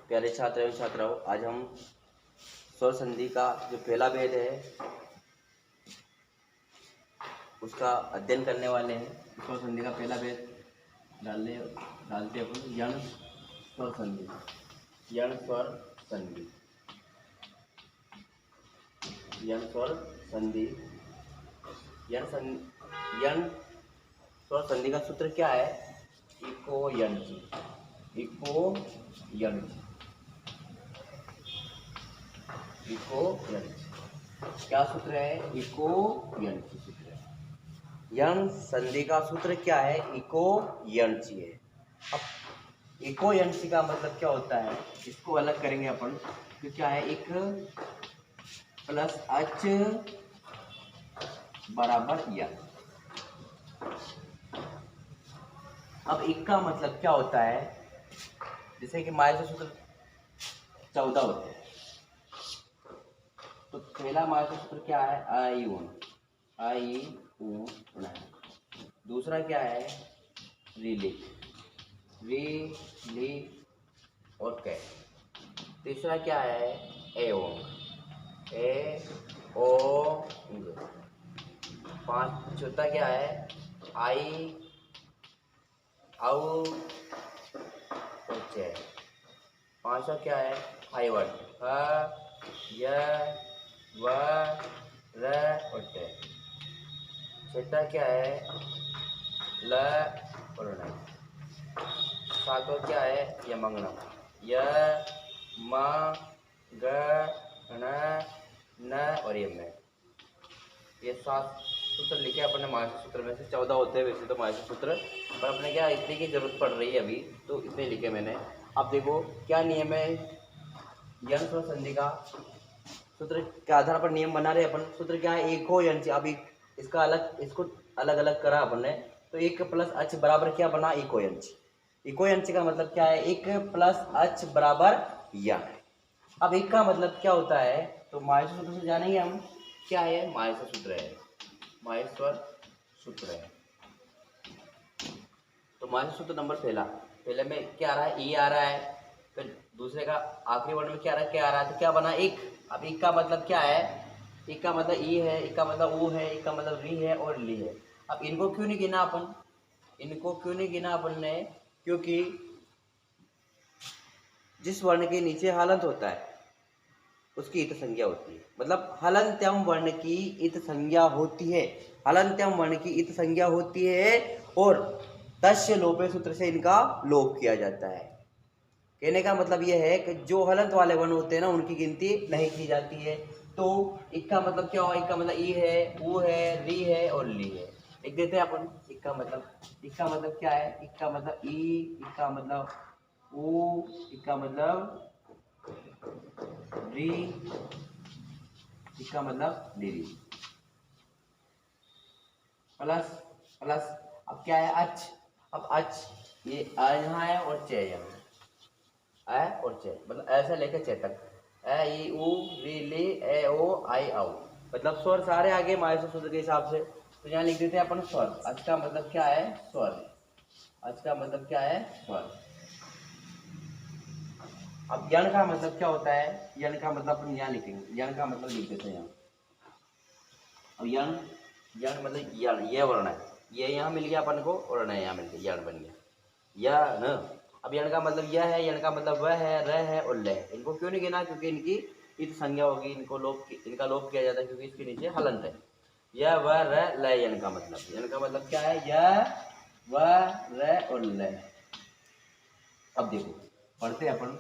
प्यारे छात्र एवं छात्राओं, आज हम स्वर संधि का जो पहला भेद है उसका अध्ययन करने वाले हैं। स्वर संधि का पहला भेद डालते अपन यण स्वर संधि। यण स्वर संधि, यण स्वर संधि। यण स्वर संधि का सूत्र क्या है? इको यण, इको यण, इको यण। क्या सूत्र है? इको यण सूत्र है। यण संधि का सूत्र क्या है? इको यणची है। अब इको यणची का मतलब क्या होता है, इसको अलग करेंगे अपन। तो क्या है? इक प्लस अच बराबर यण। अब इक का मतलब क्या होता है? जैसे कि माइनस का सूत्र 14 होते हैं, तो पहला माइनस सूत्र क्या है? आई ऊन, आई ऊन। दूसरा क्या है? रिली, री ली और कै। तीसरा क्या है? एओंग, ए ओ। चौथा क्या है? आई आउ और चे। पांचवा क्या है? हाइवर्ड, ह य व र और टे। छठा क्या है? ल और न। सातवां क्या है? यमंगनम, य म ग न और यम। ये 7 सूत्र लिखे अपने मास्टर सूत्र में से। 14 होते हैं वैसे तो मास्टर सूत्र, पर अपने क्या इतने की जरूरत पड़ रही है अभी, तो इतने लिखे मैंने। अब देखो क्या नियम है यण स्वर संधि का। सूत्र के आधार पर नियम बना रहे अपन। सूत्र क्या है? इको यणची। अभी इसका अलग, इसको अलग अलग करा अपन ने, तो एक प्लस अच बराबर क्या बना? इको यणची। इको यणची का मतलब क्या है? एक प्लस अच बराबर यण। अब एक का मतलब क्या होता है, तो माहेश्वर सूत्र से जानेंगे हम। क्या है? माहेश्वर सूत्र है, माहेश्वर सूत्र है। तो माहेश्वर सूत्र नंबर पहले में क्या आ रहा है? ई आ रहा है। फिर दूसरे का आखिरी वर्ड में क्या आ रहा है? क्या आ रहा है? तो क्या बना? एक। अब एक का मतलब क्या है? एक का मतलब ई है, एक का मतलब ऊ है, एक का मतलब री है और ली है। अब इनको क्यों नहीं गिना अपन? इनको क्यों नहीं गिना अपन ने? क्योंकि जिस वर्ण के नीचे हलंत होता है उसकी इत संज्ञा होती है। मतलब हलंत्यम वर्ण की इत संज्ञा होती है, हलंत्यम वर्ण की इत संज्ञा होती है, और तस्य लोपे सूत्र से इनका लोप किया जाता है। कहने का मतलब यह है कि जो हलंत वाले वर्ण होते हैं ना, उनकी गिनती नहीं की जाती है। तो इक का मतलब क्या हुआ? इक का मतलब ई है, ऊ है, री है और ली है। लिख देते हैं अपन इक का मतलब क्या है? इक का मतलब ई, इक का मतलब ऊ, इक का मतलब री, इसका मतलब लीरी। प्लस प्लस अब क्या है? अच। अब अच ये अ यहाँ है और चे यहाँ है, अ और चे, मतलब ऐसे लेके चे तक। ए ई उ री ली ए ओ आई आउ, मतलब स्वर सारे आगे माहेश्वर सूत्र के हिसाब से। तो यहाँ लिख देते हैं अपन स्वर। अच का मतलब क्या है? स्वर। अच का मतलब क्या है? स्वर। अब यण का मतलब क्या होता है? यण का मतलब अपन यहाँ लिखेंगे। यण का मतलब लिख देते हैं यहाँ। अब यण, यण मतलब यण, ये वर्ण है, ये यहाँ मिल गया अपन को और न यहाँ मिल गया, यण बन गया यण। अब यण का मतलब यह है, यण का मतलब वह है, र है और ल है। इनको क्यों नहीं गिना? क्योंकि इनकी इत संज्ञा होगी, इनको इनका लोप किया जाता है क्योंकि इसके नीचे हलंत है। यह वह र ल, यण का मतलब, यण का मतलब क्या है? यह वह र और ल। अब देखो पढ़ते अपन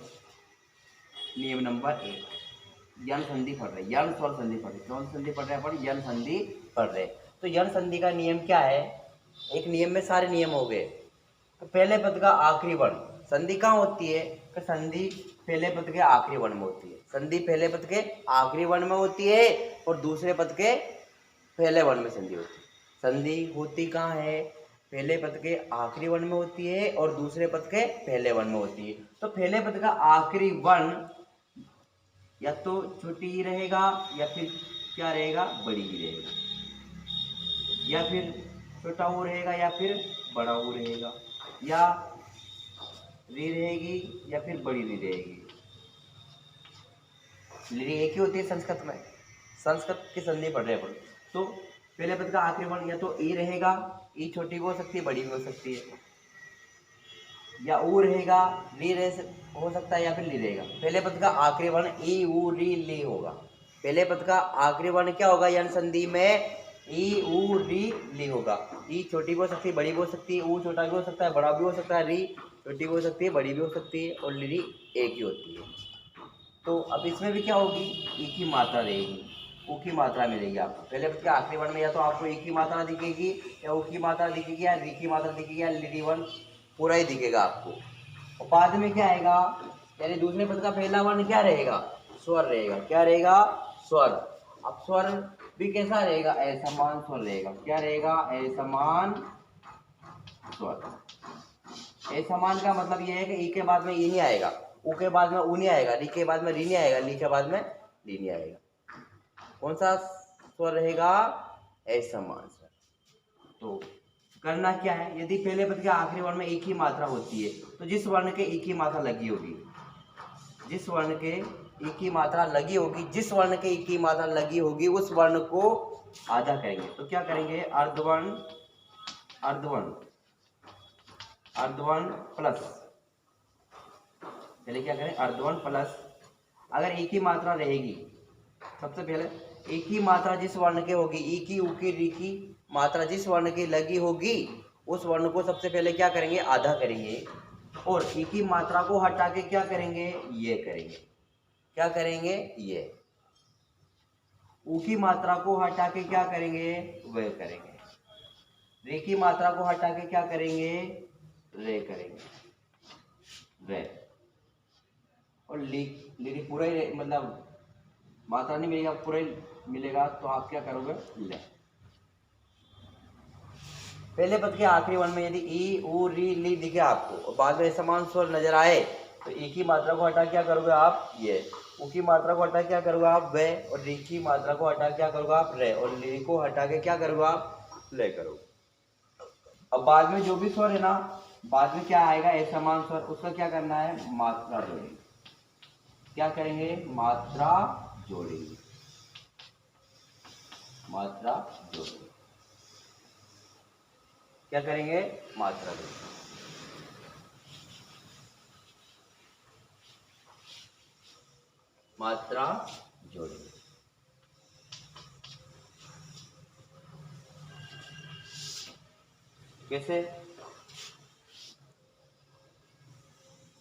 नियम नंबर 1। यण संधि पढ़ रहे, यण स्वर संधि पढ़ रहे। कौन संधि पढ़ रहे अपन? यण संधि पढ़ रहे। तो यण संधि का नियम क्या है? एक नियम में सारे नियम हो गए। तो पहले पद का आखिरी वर्ण, संधि कहाँ होती है? कि संधि पहले पद के आखिरी वर्ण में होती है। संधि पहले पद के आखिरी वर्ण में होती है और दूसरे पद के पहले वर्ण में संधि होती है। संधि होती कहाँ है? पहले पद के आखिरी वर्ण में होती है और दूसरे पद के पहले वर्ण में होती है। तो पहले पद का आखिरी वर्ण या तो छोटी ही रहेगा या फिर क्या रहेगा? बड़ी ही रहेगा, या फिर छोटा ऊ रहेगा या फिर बड़ा ऊ रहेगा, या री रहेगी या फिर बड़ी री रहेगी। लिरी एक ही होती है संस्कृत में, संस्कृत की संधि पढ़ रहे हैं अपन। तो पहले पद का आखिरी वर्ण या तो ई रहेगा, ई छोटी भी हो सकती है बड़ी भी हो सकती है, या ऊ रहेगा, ली हो सकता है, या फिर ली रहेगा। पहले पद का आखिरी वर्ण ई ऊ री ली होगा। पहले पद का आखिरी वर्ण क्या होगा यन संधि में? ई ऊ री ली होगा। ई छोटी भी हो सकती है बड़ी भी हो सकती है, ऊ छोटा भी हो सकता है बड़ा भी हो सकता है, री छोटी भी हो सकती है बड़ी भी हो सकती है, और ली एक ही होती है। तो अब इसमें भी क्या होगी? ई की मात्रा रहेगी, ऊ की मात्रा मिलेगी आपको। पहले पद के आखिरी वर्ण में या तो आपको ई की मात्रा दिखेगी, या ऊ की मात्रा दिखेगी, या री की मात्रा दिखेगी, या ली वर्ण पूरा ही दिखेगा आपको। और बाद में क्या आएगा? यानी दूसरे पद का पहला वर्ण क्या रहेगा? स्वर रहेगा। क्या रहेगा? स्वर। अब स्वर भी कैसा रहेगा? असमान स्वर रहेगा। क्या रहेगा? असमान स्वर। असमान का मतलब यह है कि ई के बाद में ई नहीं आएगा, ऊ के बाद में ऊ नहीं आएगा, री के बाद में री नहीं आएगा, ली के बाद में ली नहीं आएगा। कौन सा स्वर रहेगा? असमान स्वर। तो करना क्या है? यदि पहले पद के आखिरी वर्ण में एक ही मात्रा होती है तो जिस वर्ण के एक ही मात्रा लगी होगी, जिस वर्ण के एक ही मात्रा लगी होगी, जिस वर्ण के एक ही मात्रा लगी होगी उस वर्ण को आधा करेंगे। तो क्या करेंगे? अर्धवर्ण, अर्धवर्ण, अर्धवर्ण प्लस, पहले क्या करें? अर्धवर्ण प्लस। अगर एक ही मात्रा रहेगी, सबसे पहले एक ही मात्रा जिस वर्ण के होगी, ई की ऊ की री की मात्रा जिस वर्ण की लगी होगी उस वर्ण को सबसे पहले क्या करेंगे? आधा करेंगे। और ई की मात्रा को हटा के क्या करेंगे? ये करेंगे। क्या करेंगे? ये। ऊ की मात्रा को हटा के क्या करेंगे? वे करेंगे। रे की मात्रा को हटा के क्या करेंगे? रे करेंगे। रे। और ली पूरा ही मतलब मात्रा नहीं मिलेगा, पूरा ही मिलेगा, तो आप क्या करोगे? ले। पहले पद के आखिरी वर्ण में यदि ई ऊ री ली दिखे आपको और बाद में समान स्वर नजर आए तो ई की मात्रा को हटा क्या करोगे आप? ये। ऊ की मात्रा को हटा क्या करोगे आप? वे। और री की मात्रा को हटा क्या करोगे आप? रे। और ली को हटा के क्या करोगे आप? ले करोगे। अब बाद में जो भी स्वर है ना, बाद में क्या आएगा? असमान स्वर, उसका क्या करना है? मात्रा जोड़ेंगे। क्या करेंगे? मात्रा जोड़ेंगे। मात्रा जोड़ेंगे। क्या करेंगे? मात्रा जोड़ेंगे। मात्रा जोड़ेंगे। कैसे?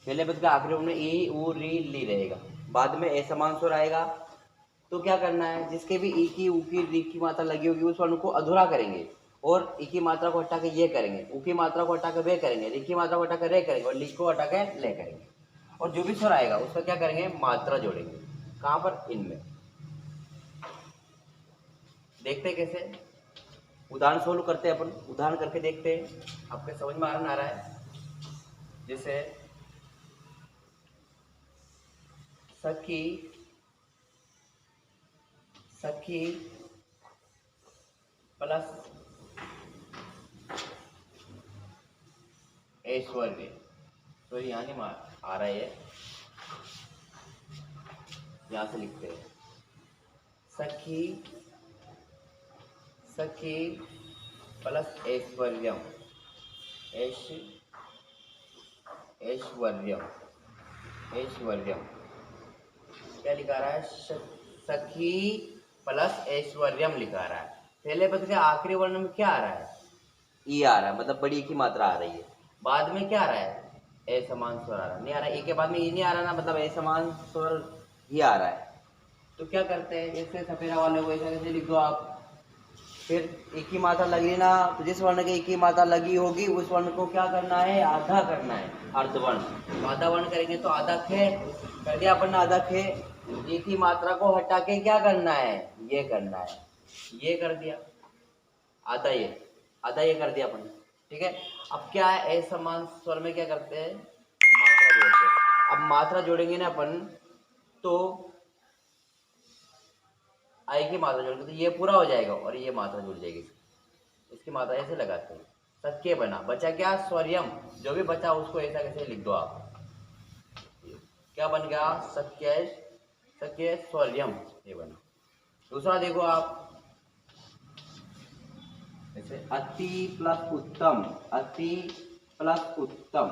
पहले पद का आखिरी में ई ऊ री ली रहेगा, बाद में असमान स्वर आएगा। तो क्या करना है? जिसके भी ई की ऊ की री की मात्रा लगी होगी उस वर्ण को अधूरा करेंगे, और ई की मात्रा को हटा के ये करेंगे, ऊ की मात्रा को हटा के वे करेंगे, री की मात्रा को हटा के रे करेंगे, और ली को हटा के ले करेंगे। और जो भी स्वर आएगा उसका क्या करेंगे? मात्रा जोड़ेंगे। कहाँ पर? इनमें। देखते कैसे? उदाहरण सोल्व करते हैं अपन। उदाहरण करके देखते हैं, आपके समझ में आ रहा है? जैसे सखी, सखी प्लस ऐश्वर्य। तो यहाँ नहीं आ रहा है, यहाँ से लिखते हैं सखी, सखी प्लस ऐश्वर्यम, ऐश्वर्यम, ऐश्वर्यम। क्या लिखा रहा है? सखी प्लस ऐश्वर्यम लिखा रहा है। पहले पद के आखिरी वर्ण में क्या आ रहा है? ई आ रहा है, मतलब बड़ी की मात्रा आ रही है। बाद में क्या आ रहा है? असमान स्वर आ रहा है। नहीं आ रहा है, ई के बाद में ई नहीं आ रहा ना, मतलब असमान स्वर ही आ रहा है। तो क्या करते हैं? इससे सफेदा वाले को ऐसा कैसे लिख दो आप? फिर एक ही मात्रा लगी ना, तो जिस वर्ण की एक ही मात्रा लगी होगी उस वर्ण को क्या करना है? आधा करना है। अर्धवर्ण। तो आधा वर्ण करेंगे तो आधा खे कर दिया अपन ने, आधा खे। एक ही मात्रा को हटा के क्या करना है? ये करना है। ये कर दिया आधा, ये आधा ये कर दिया अपन। ठीक है। अब क्या है? असमान स्वर में क्या करते हैं? मात्रा जोड़ते हैं। अब मात्रा जोड़ेंगे ना अपन, तो आई की मात्रा जोड़ेंगे तो ये पूरा हो जाएगा और ये मात्रा जुड़ जाएगी। इसकी मात्रा ऐसे लगाते हैं। सत्य बना, बचा क्या? स्वरियम। जो भी बचा उसको ऐसा कैसे लिख दो आप? क्या बन गया? सत्य सके स्वरयम, ये बना। दूसरा देखो आप, जैसे अति प्लस उत्तम, अति प्लस उत्तम,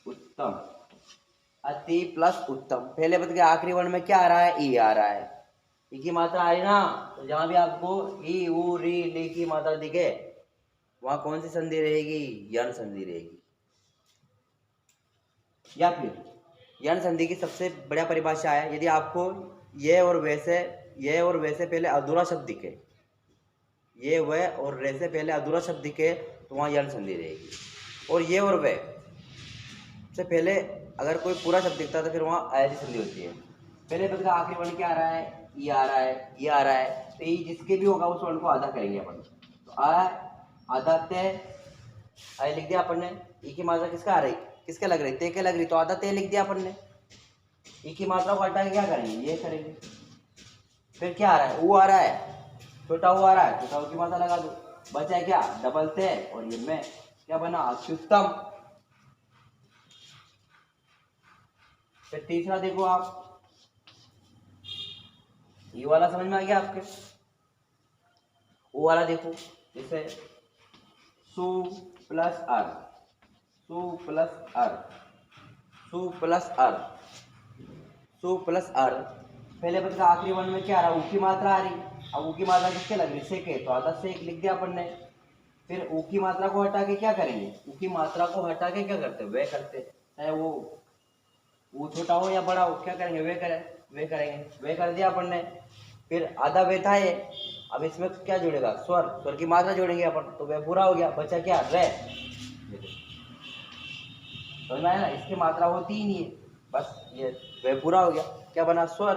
उत्तम, अति प्लस उत्तम। पहले पद के आखिरी वर्ण में क्या आ रहा है? ई आ रहा है। ई की मात्रा आ रही ना, तो जहां भी आपको ई उ री ली की मात्रा दिखे वहां कौन सी संधि रहेगी? यण संधि रहेगी। या फिर यण संधि की सबसे बढ़िया परिभाषा है, यदि आपको ये और वैसे पहले अधूरा शब्द दिखे, ये वह और रे से पहले अधूरा शब्द दिखे तो वहां यण संधि रहेगी। और ये और वह से पहले अगर कोई पूरा शब्द दिखता है तो फिर वहां अयची संधि होती है। पहले पद का आखिरी वर्ण क्या आ रहा है? ई आ रहा है, ये आ रहा है, तो ये जिसके भी होगा उस वर्ण को आधा करेंगे अपन। तो आधा ते आय लिख दिया अपन ने। ई की मात्रा किसका आ रही, किसके लग रही? ते के लग रही, तो आधा ते लिख दिया अपन ने। ई की मात्रा को हटा के क्या करेंगे? ये करेंगे। फिर क्या आ रहा है? ऊ आ रहा है, छोटा ऊ आ रहा है, छोटा ऊ की मात्रा लगा दो, बचा है क्या? डबल ते, और ये में क्या बना? अत्युत्तम। फिर तीसरा देखो आप, ये वाला समझ में आ गया आपके? वो वाला देखो, जैसे सु प्लस अर, सु प्लस अर, सु प्लस अर, सु प्लस अर। पहले पद का आखिरी वर्ण में क्या आ रहा है? ऊ की मात्रा आ रही। अब ऊ की मात्रा किसके लग रही? से के, तो आधा से एक लिख दिया अपन ने। फिर ऊ की मात्रा को हटा के क्या करेंगे? ऊ की मात्रा को हटा के क्या करते? वे करते, चाहे वो छोटा हो या बड़ा हो, क्या करेंगे? वे करेंगे, वे कर दिया अपन ने। फिर आधा वे था ये, अब इसमें क्या जुड़ेगा? स्वर की मात्रा जोड़ेंगे अपन, तो वे पूरा हो गया, बचा क्या? रे। समझ में आया ना? इसकी मात्रा होती ही नहीं है, बस ये वे पूरा हो गया, क्या बना? स्वर।